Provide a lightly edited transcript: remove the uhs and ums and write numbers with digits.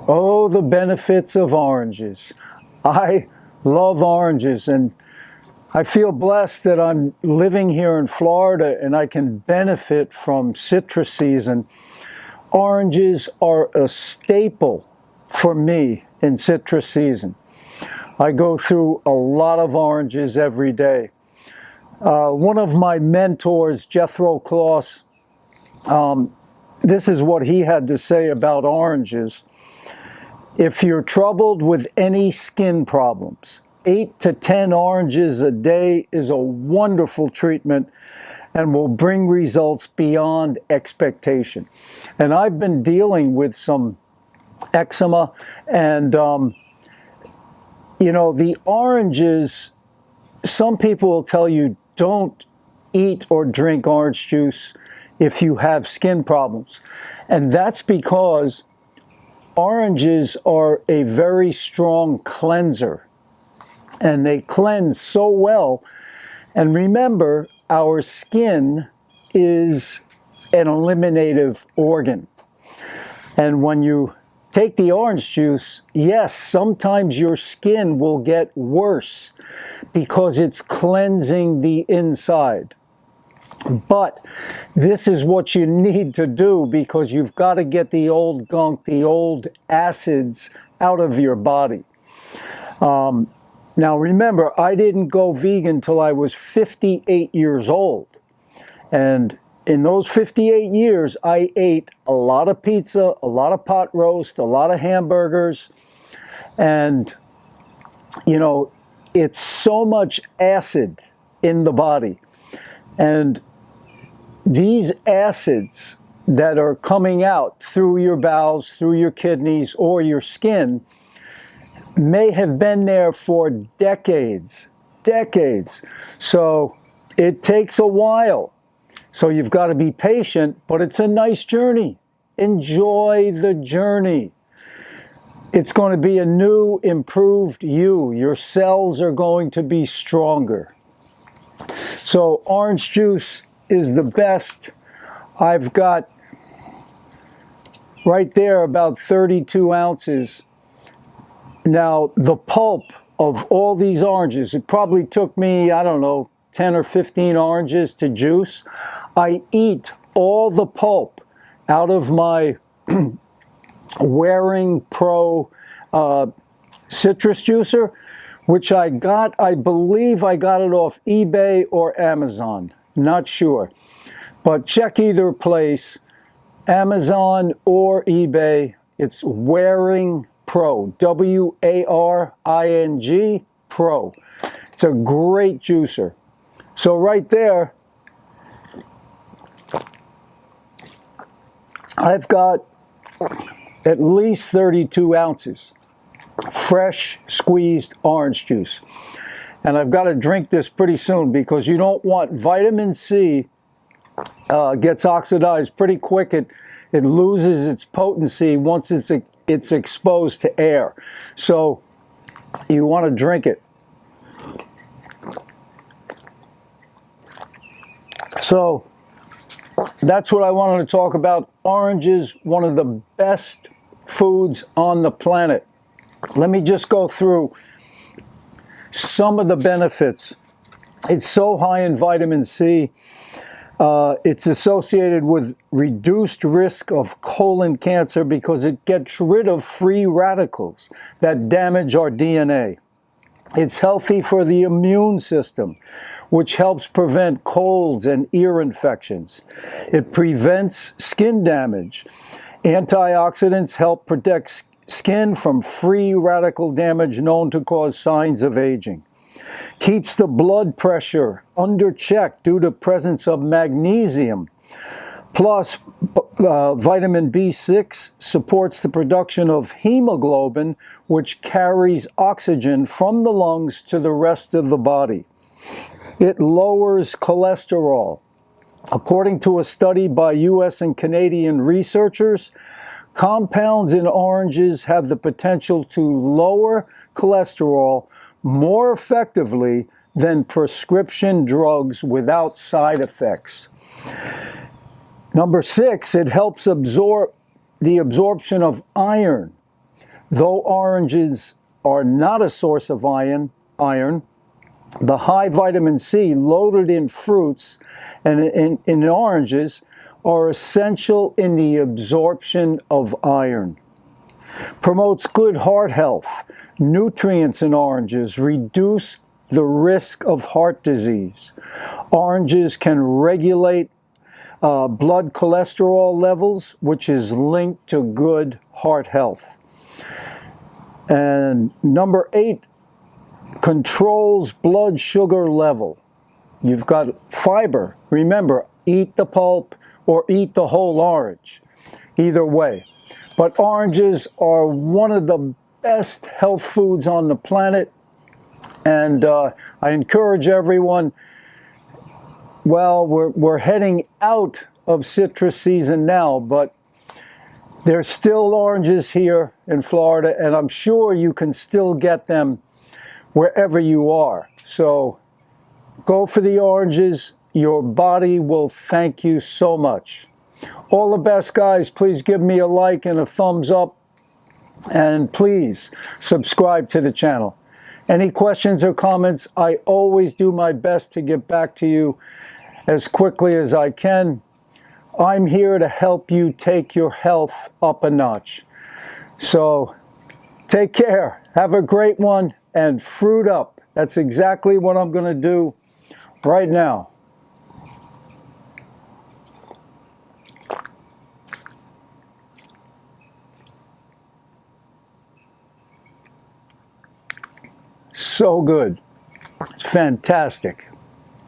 Oh, the benefits of oranges. I love oranges, and I feel blessed that I'm living here in Florida and I can benefit from citrus season. Oranges are a staple for me in citrus season. I go through a lot of oranges every day. One of my mentors, Jethro Kloss, this is what he had to say about oranges. If you're troubled with any skin problems, 8 to 10 oranges a day is a wonderful treatment and will bring results beyond expectation. And I've been dealing with some eczema, and you know, the oranges, some people will tell you don't eat or drink orange juice if you have skin problems. And that's because oranges are a very strong cleanser, and they cleanse so well. And remember, our skin is an eliminative organ. And when you take the orange juice, yes, sometimes your skin will get worse because it's cleansing the inside. But this is what you need to do because you've got to get the old gunk, the old acids out of your body. Now remember, I didn't go vegan till I was 58 years old. And in those 58 years, I ate a lot of pizza, a lot of pot roast, a lot of hamburgers. And, you know, it's so much acid in the body. And these acids that are coming out through your bowels, through your kidneys, or your skin may have been there for decades. So it takes a while. So you've got to be patient, but it's a nice journey. Enjoy the journey. It's going to be a new, improved you. Your cells are going to be stronger. So orange juice is the best. I've got right there about 32 ounces. Now, the pulp of all these oranges, it probably took me, I don't know, 10 or 15 oranges to juice. I eat all the pulp out of my Waring Pro citrus juicer, which I believe I got it off eBay or Amazon. Not sure. But check either place, Amazon or eBay. It's Waring Pro, W-A-R-I-N-G, Pro. It's a great juicer. So right there, I've got at least 32 ounces fresh squeezed orange juice. And I've got to drink this pretty soon because you don't want vitamin C gets oxidized pretty quick. It loses its potency once it's exposed to air. So you want to drink it. So that's what I wanted to talk about. Oranges, one of the best foods on the planet. Let me just go through some of the benefits. It's so high in vitamin C. It's associated with reduced risk of colon cancer because it gets rid of free radicals that damage our DNA. It's healthy for the immune system, which helps prevent colds and ear infections. It prevents skin damage. Antioxidants help protect skin from free radical damage known to cause signs of aging. Keeps the blood pressure under check due to presence of magnesium. Plus, vitamin B6 supports the production of hemoglobin, which carries oxygen from the lungs to the rest of the body. It lowers cholesterol. According to a study by US and Canadian researchers, compounds in oranges have the potential to lower cholesterol more effectively than prescription drugs without side effects. Number 6, it helps absorb the absorption of iron. Though oranges are not a source of iron, the high vitamin C loaded in fruits and in oranges are essential in the absorption of iron. Promotes good heart health. Nutrients in oranges reduce the risk of heart disease. Oranges can regulate blood cholesterol levels, which is linked to good heart health. And number 8, controls blood sugar level. You've got fiber. Remember, eat the pulp or eat the whole orange. Either way. But oranges are one of the best health foods on the planet. And I encourage everyone, well, we're heading out of citrus season now, but there's still oranges here in Florida, and I'm sure you can still get them wherever you are. So go for the oranges. Your body will thank you so much. All the best, guys. Please give me a like and a thumbs up, and please subscribe to the channel. Any questions or comments, I always do my best to get back to you as quickly as I can. I'm here to help you take your health up a notch. So take care, have a great one, and fruit up. That's exactly what I'm going to do right now. So good. It's fantastic.